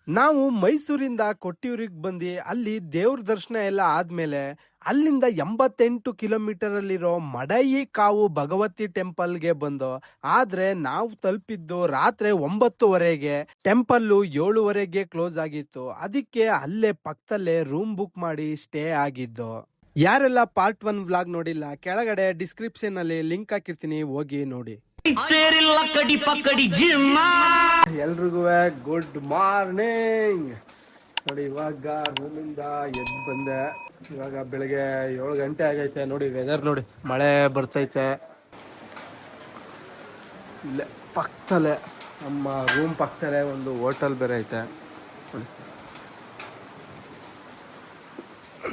ನಾವು ಮೈಸೂರಿಂದ ಕೊಟ್ಟಿಯೂರಿಗೆ ಬಂದು ಅಲ್ಲಿ ದೇವ್ರ ದರ್ಶನ ಎಲ್ಲ ಆದ್ಮೇಲೆ ಅಲ್ಲಿಂದ 88 ಕಿಲೋಮೀಟರ್ ಅಲ್ಲಿರೋ ಮಡಯಿ ಕಾವು ಭಗವತಿ ಟೆಂಪಲ್ಗೆ ಬಂದು ಆದ್ರೆ ನಾವು ತಲುಪಿದ್ದು ರಾತ್ರಿ 9:30ಗೆ. ಟೆಂಪಲ್ಲು 7:30ಗೆ ಕ್ಲೋಸ್ ಆಗಿತ್ತು. ಅದಕ್ಕೆ ಅಲ್ಲೇ ಪಕ್ಕದಲ್ಲೇ ರೂಮ್ ಬುಕ್ ಮಾಡಿ ಸ್ಟೇ ಆಗಿದ್ದು. ಯಾರೆಲ್ಲ ಪಾರ್ಟ್ 1 ವ್ಲಾಗ್ ನೋಡಿಲ್ಲ, ಕೆಳಗಡೆ ಡಿಸ್ಕ್ರಿಪ್ಷನ್ ಅಲ್ಲಿ ಲಿಂಕ್ ಹಾಕಿರ್ತೀನಿ, ಹೋಗಿ ನೋಡಿ. ಎಲ್ರಿಗೂ ಗುಡ್ ಮಾರ್ನಿಂಗ್. ನೋಡಿ, ಇವಾಗ ರೂಮಿಂದ ಎದ್ದು ಬಂದೆ. ಇವಾಗ ಬೆಳಗ್ಗೆ 7 ಗಂಟೆ ಆಗೈತೆ. ನೋಡಿ ವೆದರ್ ನೋಡಿ, ಮಳೆ ಬರ್ತೈತೆ. ಇಲ್ಲೇ ಪಕ್ಕದಲ್ಲೇ ನಮ್ಮ ರೂಮ್ ಪಕ್ಕದಲ್ಲೇ ಒಂದು ಹೋಟೆಲ್ ಬೇರೆ ಐತೆ.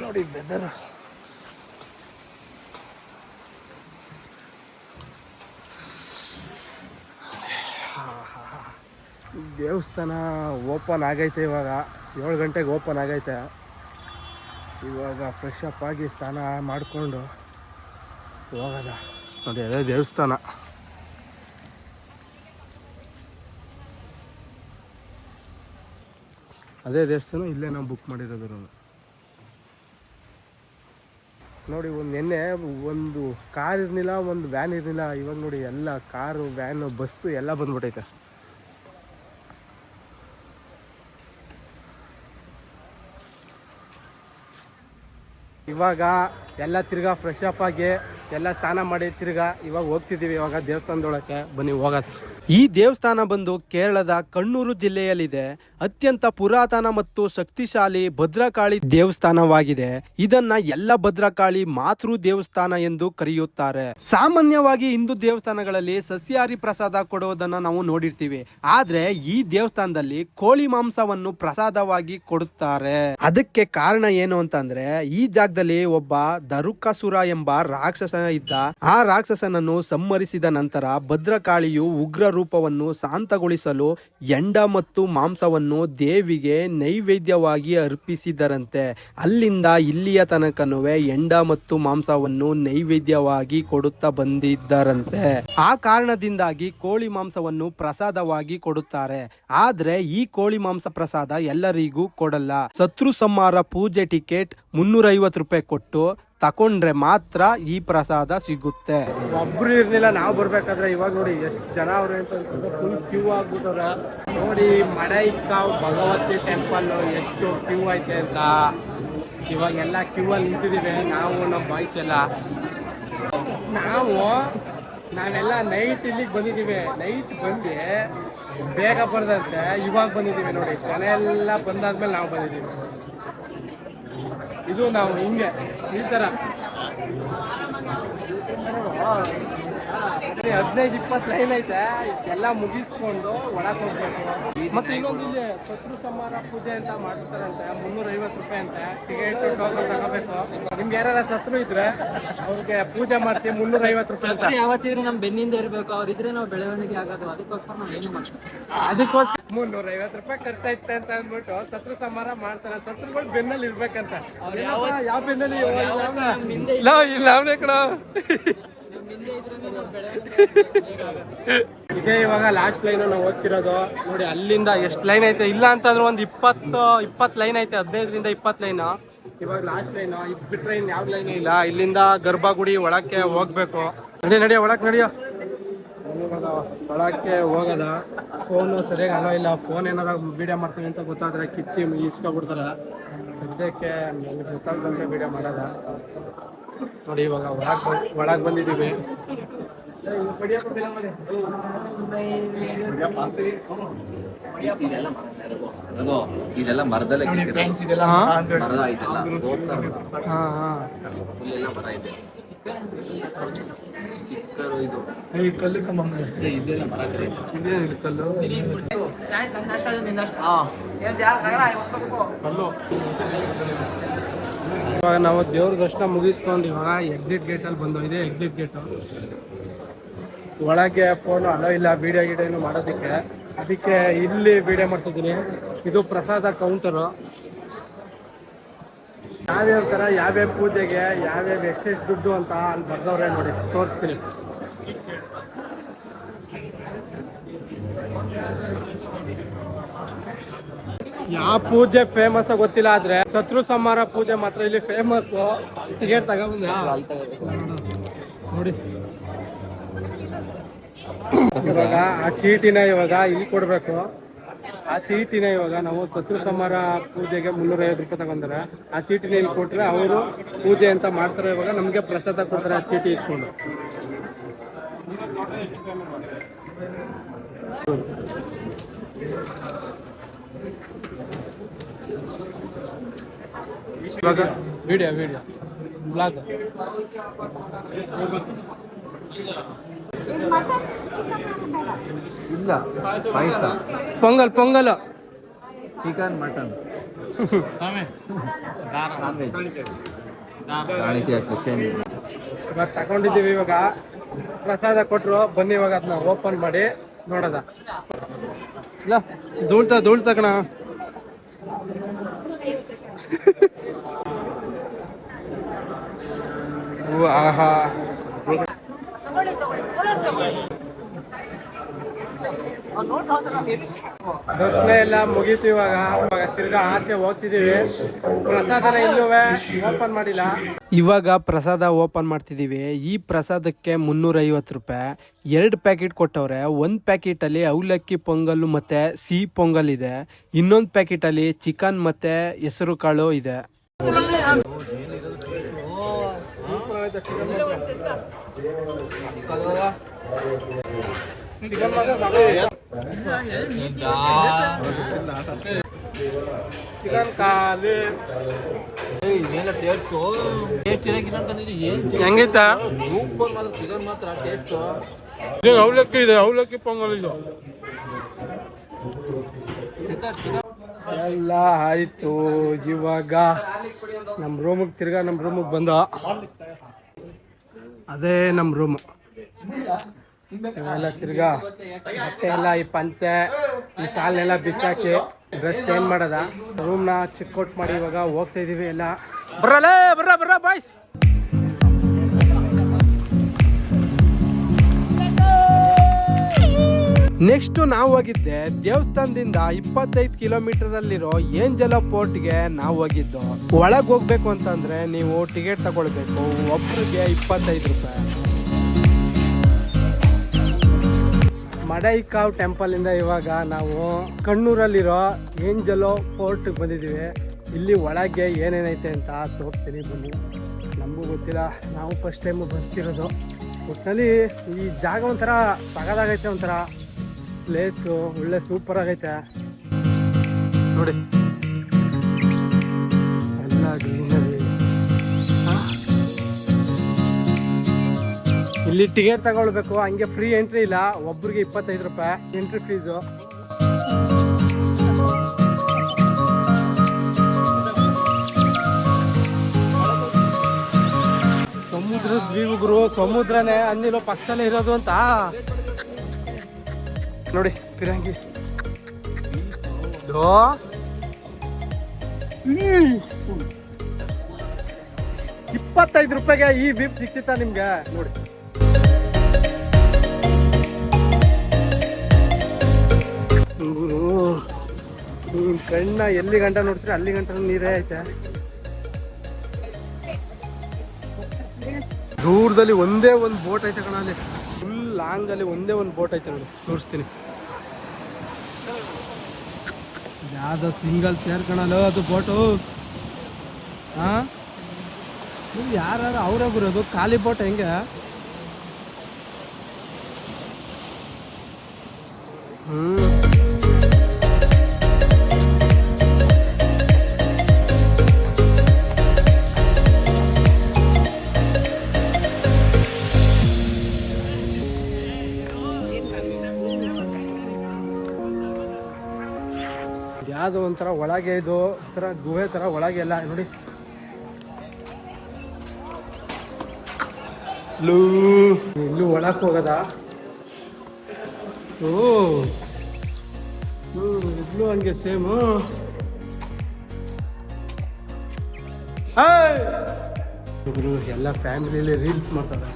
ನೋಡಿ ವೆದರ್. ದೇವಸ್ಥಾನ ಓಪನ್ ಆಗೈತೆ. ಇವಾಗ 7 ಗಂಟೆಗೆ ಓಪನ್ ಆಗೈತೆ. ಇವಾಗ ಫ್ರೆಶ್ ಅಪ್ ಆಗಿ ಸ್ನಾನ ಮಾಡಿಕೊಂಡು ಹೋಗೋದ. ನೋಡಿ ಅದೇ ದೇವಸ್ಥಾನ. ಅದೇ ದೇವಸ್ಥಾನ, ಇಲ್ಲೇ ನಾವು ಬುಕ್ ಮಾಡಿರೋದು. ನೋಡಿ, ನಿನ್ನೆ ಒಂದು ಕಾರ್ ಇರಲಿಲ್ಲ, ಒಂದು ವ್ಯಾನ್ ಇರಲಿಲ್ಲ. ಇವಾಗ ನೋಡಿ ಎಲ್ಲ ಕಾರು, ವ್ಯಾನು, ಬಸ್ಸು ಎಲ್ಲ ಬಂದ್ಬಿಟ್ಟೈತೆ. ಇವಾಗ ಎಲ್ಲ ತಿರ್ಗಾ ಫ್ರೆಶ್ ಅಪ್ ಆಗಿ ಎಲ್ಲ ಸ್ನಾನ ಮಾಡಿ ತಿರ್ಗಾ ಇವಾಗ ಹೋಗ್ತಿದ್ದೀವಿ. ಇವಾಗ ದೇವಸ್ಥಾನದೊಳಕ್ಕೆ ಬನ್ನಿ ಹೋಗೋದು. ಈ ದೇವಸ್ಥಾನ ಬಂದು ಕೇರಳದ ಕಣ್ಣೂರು ಜಿಲ್ಲೆಯಲ್ಲಿದೆ. ಅತ್ಯಂತ ಪುರಾತನ ಮತ್ತು ಶಕ್ತಿಶಾಲಿ ಭದ್ರಕಾಳಿ ದೇವಸ್ಥಾನವಾಗಿದೆ. ಇದನ್ನ ಎಲ್ಲ ಭದ್ರಕಾಳಿ ಮಾತೃ ದೇವಸ್ಥಾನ ಎಂದು ಕರೆಯುತ್ತಾರೆ. ಸಾಮಾನ್ಯವಾಗಿ ಹಿಂದೂ ದೇವಸ್ಥಾನಗಳಲ್ಲಿ ಸಸ್ಯಾಹಾರಿ ಪ್ರಸಾದ ಕೊಡುವುದನ್ನ ನಾವು ನೋಡಿರ್ತೀವಿ. ಆದ್ರೆ ಈ ದೇವಸ್ಥಾನದಲ್ಲಿ ಕೋಳಿ ಮಾಂಸವನ್ನು ಪ್ರಸಾದವಾಗಿ ಕೊಡುತ್ತಾರೆ. ಅದಕ್ಕೆ ಕಾರಣ ಏನು ಅಂತಂದ್ರೆ, ಈ ಜಾಗದಲ್ಲಿ ಒಬ್ಬ ದರುಕಾಸುರ ಎಂಬ ರಾಕ್ಷಸ ಇದ್ದ. ಆ ರಾಕ್ಷಸನನ್ನು ಸಂಹರಿಸಿದ ನಂತರ ಭದ್ರಕಾಳಿಯು ಉಗ್ರ ರೂಪವನ್ನು ಶಾಂತಗೊಳಿಸಲು ಎಂಡ ಮತ್ತು ಮಾಂಸವನ್ನು ದೇವಿಗೆ ನೈವೇದ್ಯವಾಗಿ ಅರ್ಪಿಸಿದರಂತೆ. ಅಲ್ಲಿಂದ ಇಲ್ಲಿಯ ತನಕನೂ ಎಂಡ ಮತ್ತು ಮಾಂಸವನ್ನು ನೈವೇದ್ಯವಾಗಿ ಕೊಡುತ್ತಾ ಬಂದಿದ್ದರಂತೆ. ಆ ಕಾರಣದಿಂದಾಗಿ ಕೋಳಿ ಮಾಂಸವನ್ನು ಪ್ರಸಾದವಾಗಿ ಕೊಡುತ್ತಾರೆ. ಆದ್ರೆ ಈ ಕೋಳಿ ಮಾಂಸ ಪ್ರಸಾದ ಎಲ್ಲರಿಗೂ ಕೊಡಲ್ಲ. ಶತ್ರು ಸಂಹಾರ ಪೂಜೆ ಟಿಕೆಟ್ 350 ರೂಪಾಯಿ ಕೊಟ್ಟು ತಕೊಂಡ್ರೆ ಮಾತ್ರ ಈ ಪ್ರಸಾದ ಸಿಗುತ್ತೆ. ಒಬ್ರು ಇರ್ಲಿಲ್ಲ ನಾವು ಬರ್ಬೇಕಾದ್ರೆ. ಇವಾಗ ನೋಡಿ ಎಷ್ಟು ಜನ ಅವ್ರೆ ಅಂತ ಫುಲ್ ಕ್ಯೂ ಆಗ್ಬಿಟ್ಟವ್ರೆ. ನೋಡಿ, ಮಡೈಕಾವ್ ಭಗವತಿ ಟೆಂಪಲ್ ಎಷ್ಟು ಕ್ಯೂ ಐತೆ ಅಂತ. ಇವಾಗ ಎಲ್ಲ ಕ್ಯೂ ಅಲ್ಲಿ ನಿಂತಿದ್ದೀವಿ ನಾವು, ನಮ್ಮ ಬಾಯ್ಸ್ ಎಲ್ಲ. ನಾವೆಲ್ಲ ನೈಟ್ ಇಲ್ಲಿಗೆ ಬಂದಿದ್ದೀವಿ. ನೈಟ್ ಬಂದು ಬೇಗ ಬರ್ದಂತೆ ಇವಾಗ ಬಂದಿದ್ದೀವಿ. ನೋಡಿ, ಜನ ಎಲ್ಲ ಬಂದಾದ್ಮೇಲೆ ನಾವು ಬಂದಿದ್ದೀವಿ. ಇದು ನಾವು ಹಿಂಗೆ ಈ ತರ 15-20 ಲೈನ್ ಐತೆ. ಎಲ್ಲ ಮುಗಿಸ್ಕೊಂಡು ಒಳಗೆ ಹೋಗ್ಬೇಕು. ಮತ್ತೆ ಇನ್ನೊಂದು ಇಲ್ಲಿ ಶತ್ರು ಸಂಹಾರ ಪೂಜೆ ಅಂತ ಮಾಡ್ತಾರಂತೆ. 350 ರೂಪಾಯಿ ಅಂತೆ ಟಿಕೆಟ್ ಟೋಕನ್ ತಗೋಬೇಕು. ನಿಮ್ಗೆ ಯಾರ ಶತ್ರು ಇದ್ರೆ ಅವ್ರಿಗೆ ಪೂಜೆ ಮಾಡಿಸಿ 350 ರೂಪಾಯಿ ಅಂತ. ಯಾವತ್ತಿದ್ರು ನಮ್ ಬೆನ್ನಿಂದ ಇರ್ಬೇಕು. ಅವ್ರಿದ್ರೆ ನಾವು ಬೆಳವಣಿಗೆ ಆಗೋದು. ಅದಕ್ಕೋಸ್ಕರ ನಾವು ಏನು ಮಾಡ್ತೀವಿ. ಅದಕ್ಕೋಸ್ಕರ 350 ರೂಪಾಯಿ ಖರ್ಚಾಯ್ತೆ ಅಂತ ಅಂದ್ಬಿಟ್ಟು ಶತ್ರು ಸಂಹಾರ ಮಾಡ್ತಾರೆ. ಶತ್ರುಗಳು ಬೆನ್ನಲ್ಲಿ ಇರ್ಬೇಕಂತ. ಯಾವ ಬೆನ್ನಲ್ಲಿ ಇದೇ ಇವಾಗ ಲಾಸ್ಟ್ ಲೈನ್ ನಾವು ಓದ್ತಿರೋದು. ನೋಡಿ, ಅಲ್ಲಿಂದ ಎಷ್ಟು ಲೈನ್ ಐತೆ. ಇಲ್ಲ ಅಂತಂದ್ರೆ ಒಂದು 20 ಲೈನ್ ಐತೆ. 15ರಿಂದ 20 ಲೈನ್. ಇವಾಗ ಲಾಸ್ಟ್ ಲೈನ್. ಇದು ಬಿಟ್ರೆ ಇನ್ ಯಾವ ಲೈನ್ ಇಲ್ಲ. ಇಲ್ಲಿಂದ ಗರ್ಭಗುಡಿ ಒಳಕ್ಕೆ ಹೋಗ್ಬೇಕು. ನಡಿಯ ಒಳಕ್ಕೆ ನಡಿಯೋ. ಇವಾಗ ಒಳಕ್ಕೆ ಹೋಗೋದ. ಫೋನು ಸರಿಯಾಗಿ ಅಲೋ ಇಲ್ಲ. ಫೋನ್ ಏನಾರ ವಿಡಿಯೋ ಮಾಡ್ತೀನಿ ಅಂತ ಗೊತ್ತಾದ್ರೆ ಕಿತ್ತಿ ಇಸ್ಕೊಬಿಡ್ತಾರೆ. ಸದ್ಯಕ್ಕೆ ನನಗೆ ಗೊತ್ತಾಗ್ದಂತೆ ವಿಡಿಯೋ ಮಾಡೋದ. ನೋಡಿ, ಇವಾಗ ಒಳಗೆ ಬಂದಿದ್ದೀವಿ. ಇದೆಲ್ಲ ಮರದಲ್ಲೇ ಮರ ಇದೆ. ಸ್ಟಿಕ್ಕರ್ ಇದು ಕಲ್ಲು ಇದೆಲ್ಲ ಮರ ಕಲ್ಲು. ಇವಾಗ ನಾವು ದೇವ್ರ ದರ್ಶನ ಮುಗಿಸ್ಕೊಂಡು ಇವಾಗ ಎಕ್ಸಿಟ್ ಗೇಟಲ್ಲಿ ಬಂದು. ಇದೆ ಎಕ್ಸಿಟ್ ಗೇಟು. ಒಳಗೆ ಫೋನು ಅಲೋ ಇಲ್ಲ ವಿಡಿಯೋ ಗಿಡಿಯೋ ಮಾಡೋದಕ್ಕೆ. ಅದಕ್ಕೆ ಇಲ್ಲಿ ವಿಡಿಯೋ ಮಾಡ್ತಿದ್ದೀನಿ. ಇದು ಪ್ರಸಾದ ಕೌಂಟರು. ಯಾವ್ಯಾವ ಥರ ಯಾವ್ಯಾವ ಪೂಜೆಗೆ ಯಾವ್ಯಾವ ಎಷ್ಟೆಷ್ಟು ದುಡ್ಡು ಅಂತ ಅಲ್ಲಿ ಬರ್ದವ್ರೆ. ನೋಡಿ, ತೋರಿಸ್ತೀನಿ. ಯಾವ ಪೂಜೆ ಫೇಮಸ್ ಗೊತ್ತಿಲ್ಲ, ಆದ್ರೆ ಶತ್ರು ಸಂಹಾರ ಪೂಜೆ ಮಾತ್ರ ಇಲ್ಲಿ ಫೇಮಸ್. ಟಿಕೆಟ್ ತಗೊಂಡ ನೋಡಿ. ಇವಾಗ ಆ ಚೀಟಿನ ಇವಾಗ ಇಲ್ಲಿ ಕೊಡ್ಬೇಕು. ಆ ಚೀಟಿನ ಇವಾಗ ನಾವು ಶತ್ರು ಸಂಹಾರ ಪೂಜೆಗೆ 350 ರೂಪಾಯಿ ತಗೊಂಡ್ರೆ ಆ ಚೀಟಿನ ಇಲ್ಲಿ ಕೊಟ್ರೆ ಅವರು ಪೂಜೆ ಅಂತ ಮಾಡ್ತಾರೆ. ಇವಾಗ ನಮ್ಗೆ ಪ್ರಸಾದ ಕೊಡ್ತಾರೆ ಆ ಚೀಟಿ ಇಸ್ಕೊಂಡು. ಇವಾಗ ವಿಡಿಯೋ ಬ್ಲಾಗ್ ಇಲ್ಲ ಪಾಯಸ, ಪೊಂಗಲ್ ಚಿಕನ್, ಮಟನ್, ಇವಾಗ ತಗೊಂಡಿದ್ದೀವಿ. ಇವಾಗ ಪ್ರಸಾದ ಕೊಟ್ರು, ಬನ್ನಿ ಇವಾಗ ಅದನ್ನ ಓಪನ್ ಮಾಡಿ ನೋಡೋದ. ಇಲ್ಲ ಧೂಳ್ತ ಕಣ. ಆಹಾ, ದರ್ಶನ ಎಲ್ಲ ಮುಗೀತು. ಇವಾಗ ತಿರ್ಗಾ ಆಚೆ ಹೋಗ್ತಿದೀವಿ. ಪ್ರಸಾದನ ಇನ್ನೂ ಓಪನ್ ಮಾಡಿಲ್ಲ. ಇವಾಗ ಪ್ರಸಾದ ಓಪನ್ ಮಾಡ್ತಿದೀವಿ. ಈ ಪ್ರಸಾದಕ್ಕೆ 350 ರೂಪಾಯಿ. 2 ಪ್ಯಾಕೆಟ್ ಕೊಟ್ಟವ್ರೆ. 1 ಪ್ಯಾಕೆಟ್ ಅಲ್ಲಿ ಅವಲಕ್ಕಿ ಪೊಂಗಲ್ ಮತ್ತೆ ಸಿಹಿ ಪೊಂಗಲ್ ಇದೆ. ಇನ್ನೊಂದು ಪ್ಯಾಕೆಟ್ ಅಲ್ಲಿ ಚಿಕನ್ ಮತ್ತೆ ಹೆಸರು ಕಾಳು ಇದೆ. ಚಿಕನ್ ಕಾಲು ಹೆಂಗಿತ್ತ? ಚಿಕನ್ ಮಾತ್ರ ಟೇಸ್ಟ್. ಅವಲಕ್ಕಿ ಇದೆ, ಅವಲಕ್ಕಿ ಪೊಂಗಲ್ ಇದು ಎಲ್ಲ ಆಯ್ತು. ಇವಾಗ ನಮ್ಮ ರೂಮಿಗೆ ಬಂದ. ಅದೇ ನಮ್ಮ ರೂಮ್. ಇವೆಲ್ಲ ತಿರ್ಗಾ ಬಟ್ಟೆ ಎಲ್ಲ ಈ ಪಂಚೆ ಈ ಸಾಲನ್ನೆಲ್ಲ ಬಿಚ್ಚಾಕಿ ಡ್ರೆಸ್ ಚೇಂಜ್ ಮಾಡೋದ. ರೂಮ್ನ ಚಿಕ್ಕೋಟ್ ಮಾಡಿ ಇವಾಗ ಹೋಗ್ತಾ ಇದೀವಿ. ಎಲ್ಲ ಬರ್ರ ಬಾಯ್ಸ್. ನೆಕ್ಸ್ಟ್ ನಾವು ಹೋಗಿದ್ದೆ ದೇವಸ್ಥಾನದಿಂದ 25 ಕಿಲೋಮೀಟರ್ ಅಲ್ಲಿರೋ ಏಂಜಲ ಪೋರ್ಟ್ಗೆ ನಾವು ಹೋಗಿದ್ದು. ಒಳಗೆ ಹೋಗ್ಬೇಕು ಅಂತಂದ್ರೆ ನೀವು ಟಿಕೆಟ್ ತಗೊಳ್ಬೇಕು. ಒಬ್ರಿಗೆ 25 ರೂಪಾಯಿ. ಮಡೈಕಾವ್ ಟೆಂಪಲ್ ಇಂದ ಇವಾಗ ನಾವು ಕಣ್ಣೂರಲ್ಲಿರೋ ಏಂಜಲೋ ಫೋರ್ಟ್ಗೆ ಬಂದಿದ್ದೀವಿ. ಇಲ್ಲಿ ಒಳಗೆ ಏನೇನೈತೆ ಅಂತ ತೋರಿಸ್ತೀನಿ, ಬನ್ನಿ. ನಮಗೂ ಗೊತ್ತಿಲ್ಲ, ನಾವು ಫಸ್ಟ್ ಟೈಮು ಬರ್ತಿರೋದು. ಒಟ್ಟಿನಲ್ಲಿ ಈ ಜಾಗ ಒಂಥರ ಸಗದಾಗೈತೆ, ಒಂಥರ ಪ್ಲೇಸು ಒಳ್ಳೆ ಸೂಪರ್ ಆಗೈತೆ ನೋಡಿ. ಎಲ್ಲ ಗ್ರೀನರಿ. ಇಲ್ಲಿ ಟಿಕೆಟ್ ತಗೊಳ್ಬೇಕು, ಹಂಗೆ ಫ್ರೀ ಎಂಟ್ರಿ ಇಲ್ಲ. ಒಬ್ರಿಗೆ 25 ರೂಪಾಯಿ ಎಂಟ್ರಿ ಫೀಸು. ಸಮುದ್ರದ ದ್ವೀಪಗುರು, ಸಮುದ್ರನೇ ಅಂದಿರೋ ಪಕ್ಕದಲ್ಲೇ ಇರೋದು ಅಂತ ನೋಡಿ. ಪಿರಂಗಿ 25 ರೂಪಾಯಿಗೆ ಈ ವೀಪ್ ಸಿಕ್ತಿತ್ತ ನಿಮ್ಗೆ ನೋಡಿ. ಕಣ್ಣ ಎಲ್ಲಿ ಗಂಟ ನೋಡ್ತೀರಿ ಅಲ್ಲಿ ಗಂಟ ನೀರೇ ಐತೆ. ದೂರದಲ್ಲಿ ಒಂದೇ ಒಂದು ಬೋಟ್ ಐತೆ ಕಣ. ಅಲ್ಲಿ ಫುಲ್ ಲಾಂಗ್ ಅಲ್ಲಿ ಒಂದೇ ಒಂದು ಬೋಟ್ ಐತೆ ನೋಡಿ, ತೋರಿಸ್ತೀನಿ. ಯಾವ್ದೋ ಸಿಂಗಲ್ ಸೇರ್ಕಣಲ್ಲ ಅದು ಬೋಟು. ಹಾ, ಯಾರು ಅವರೇ ಬರೋದು ಖಾಲಿ ಬೋಟ್ ಹೆಂಗೆ? ಯಾವ್ದು ಒಂಥರ ಒಳಗೆ, ಇದು ಒಂಥರ ಗುಹೆ ತರ ಒಳಗೆ ಎಲ್ಲ ನೋಡಿ. ಇಲ್ಲೂ ಒಳಕ್ ಹೋಗದ. ಓ ಇಲ್ಲೂ ಹಂಗೆ ಸೇಮು. ಇಬ್ರು ಎಲ್ಲ ಫ್ಯಾಮಿಲಿಯಲ್ಲಿ ರೀಲ್ಸ್ ಮಾಡ್ತಾರೆ.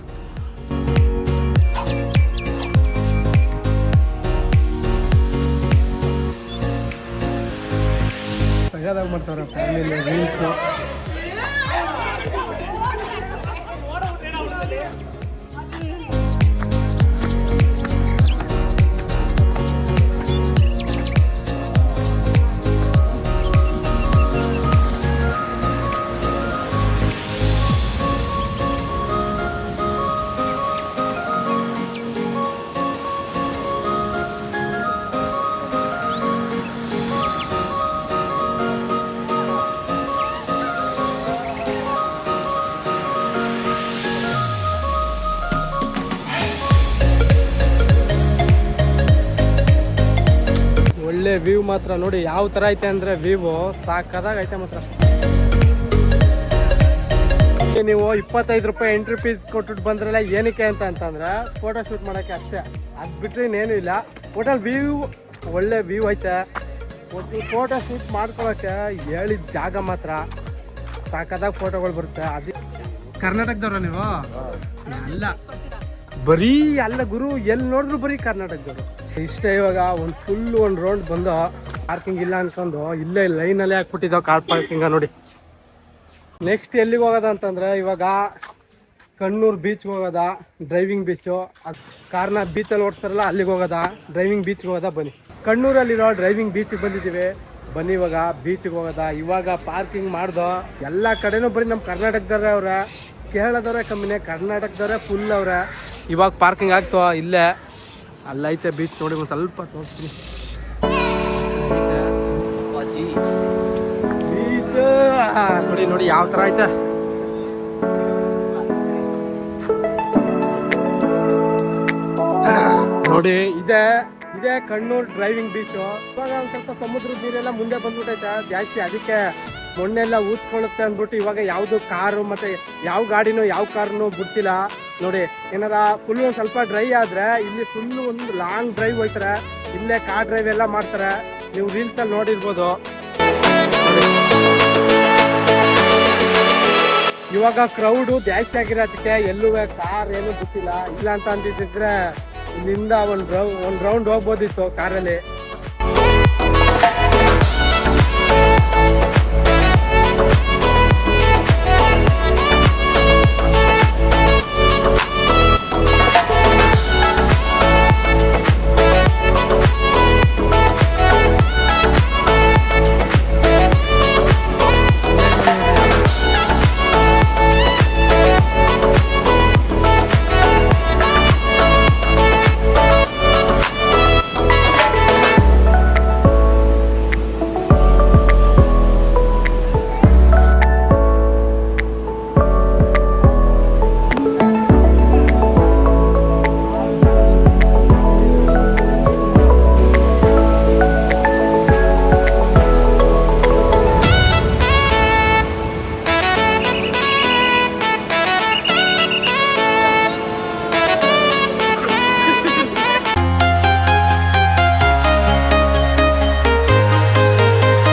ಸಗದಾಗ ಮಾಡ್ತಾವ್ರೆ ಫ್ಯಾಮಿಲಿ ರೀಲ್ಸು. ಒಳ್ಳೆ ವ್ಯೂ ಮಾತ್ರ ನೋಡಿ ಯಾವ ತರ ಐತೆ ಅಂದ್ರೆ ವ್ಯೂ ಸಾಕದಾಗ ಐತೆ ಮಾತ್ರ. ನೀವು 25 ರೂಪಾಯಿ ಎಂಟ್ರಿ ಫೀಸ್ ಕೊಟ್ಬಿಟ್ಟು ಬಂದ್ರಲ್ಲ ಏನಕ್ಕೆ ಅಂತಂದ್ರೆ ಫೋಟೋ ಶೂಟ್ ಮಾಡಕ್ಕೆ ಅಷ್ಟೇ, ಅದು ಬಿಟ್ರೆ ಇನ್ನೇನು ಇಲ್ಲ. ಒಟ್ಟಲ್ಲಿ ವ್ಯೂ ಒಳ್ಳೆ ವ್ಯೂ ಐತೆ. ಒಟ್ಟು ಫೋಟೋ ಶೂಟ್ ಮಾಡ್ಕೊಳಕ್ಕೆ ಹೇಳಿದ ಜಾಗ ಮಾತ್ರ ಸಾಕದಾಗ ಫೋಟೋಗಳು ಬರುತ್ತೆ. ಅದು ಕರ್ನಾಟಕದವ್ರ ನೀವು? ಅಲ್ಲ ಬರೀ ಅಲ್ಲ ಗುರು, ಎಲ್ಲಿ ನೋಡಿದ್ರು ಬರೀ ಕರ್ನಾಟಕದವರು. ಇಷ್ಟ ಇವಾಗ ಒಂದು ರೌಂಡ್ ಬಂದು ಪಾರ್ಕಿಂಗ್ ಇಲ್ಲ ಅನ್ಕೊಂಡು ಇಲ್ಲೇ ಲೈನಲ್ಲೇ ಹಾಕ್ಬಿಟ್ಟಿದ್ದಾವೆ ಕಾರ್ ಪಾರ್ಕಿಂಗ ನೋಡಿ. ನೆಕ್ಸ್ಟ್ ಎಲ್ಲಿಗೆ ಹೋಗೋದ ಅಂತಂದ್ರೆ ಇವಾಗ ಕಣ್ಣೂರು ಬೀಚ್ಗೆ ಹೋಗೋದ, ಡ್ರೈವಿಂಗ್ ಬೀಚು. ಅದು ಕಾರ್ನ ಬೀಚಲ್ಲಿ ಓಡಿಸ್ತಾರಲ್ಲ ಅಲ್ಲಿಗೆ ಹೋಗೋದ, ಡ್ರೈವಿಂಗ್ ಬೀಚ್ಗೆ ಹೋಗೋದ. ಬನ್ನಿ, ಕಣ್ಣೂರಲ್ಲಿರೋ ಡ್ರೈವಿಂಗ್ ಬೀಚಿಗೆ ಬಂದಿದ್ದೀವಿ. ಬನ್ನಿ ಇವಾಗ ಬೀಚಿಗೆ ಹೋಗೋದ. ಇವಾಗ ಪಾರ್ಕಿಂಗ್ ಮಾಡ್ದೋ ಎಲ್ಲ ಕಡೆನೂ ಬರೀ ನಮ್ಮ ಕರ್ನಾಟಕದವ್ರೆ ಅವ್ರೆ, ಕೇರಳದವ್ರೆ ಕಮ್ಮಿನೇ, ಕರ್ನಾಟಕದವ್ರೆ ಫುಲ್ ಅವ್ರೆ. ಇವಾಗ ಪಾರ್ಕಿಂಗ್ ಆಗ್ತೋ ಇಲ್ಲೇ ಅಲ್ಲೈತೆ ಬೀಚ್ ನೋಡಿ, ಒಂದು ಸ್ವಲ್ಪ ತೋರಿಸ್ತೀನಿ. ಬೀಚ್ ನೋಡಿ ನೋಡಿ ಯಾವ ಥರ ಐತೆ. ನೋಡಿ ಇದೇ ಕಣ್ಣೂರು ಡ್ರೈವಿಂಗ್ ಬೀಚು. ಇವಾಗ ಒಂದು ಸ್ವಲ್ಪ ಸಮುದ್ರದ ನೀರೆಲ್ಲ ಮುಂದೆ ಬಂದ್ಬಿಟ್ಟೈತೆ ಜಾಸ್ತಿ, ಅದಕ್ಕೆ ಮೊನ್ನೆಲ್ಲ ಊದ್ಕೊಳ್ಳುತ್ತೆ ಅಂದ್ಬಿಟ್ಟು ಇವಾಗ ಯಾವುದು ಕಾರು ಮತ್ತು ಯಾವ ಗಾಡಿನೂ ಯಾವ ಕಾರ್ನು ಬಿಡ್ತಿಲ್ಲ ನೋಡಿ. ಏನಾರ ಫುಲ್ ಒಂದು ಸ್ವಲ್ಪ ಡ್ರೈ ಆದರೆ ಇಲ್ಲಿ ಫುಲ್ಲು ಒಂದು ಲಾಂಗ್ ಡ್ರೈವ್ ಹೋಯ್ತಾರೆ, ಇಲ್ಲೇ ಕಾರ್ ಡ್ರೈವ್ ಎಲ್ಲ ಮಾಡ್ತಾರೆ. ನೀವು ರೀಲ್ಸಲ್ಲಿ ನೋಡಿರ್ಬೋದು. ಇವಾಗ ಕ್ರೌಡು ಜಾಸ್ತಿ ಆಗಿರೋದಕ್ಕೆ ಎಲ್ಲೂ ಕಾರ್ ಏನು ಬಿಟ್ಟಿಲ್ಲ. ಇಲ್ಲ ಅಂತ ಅಂದಿದ್ರೆ ಇಲ್ಲಿಂದ ಒಂದು ರೌಂಡ್ ಹೋಗ್ಬೋದಿತ್ತು ಕಾರಲ್ಲಿ.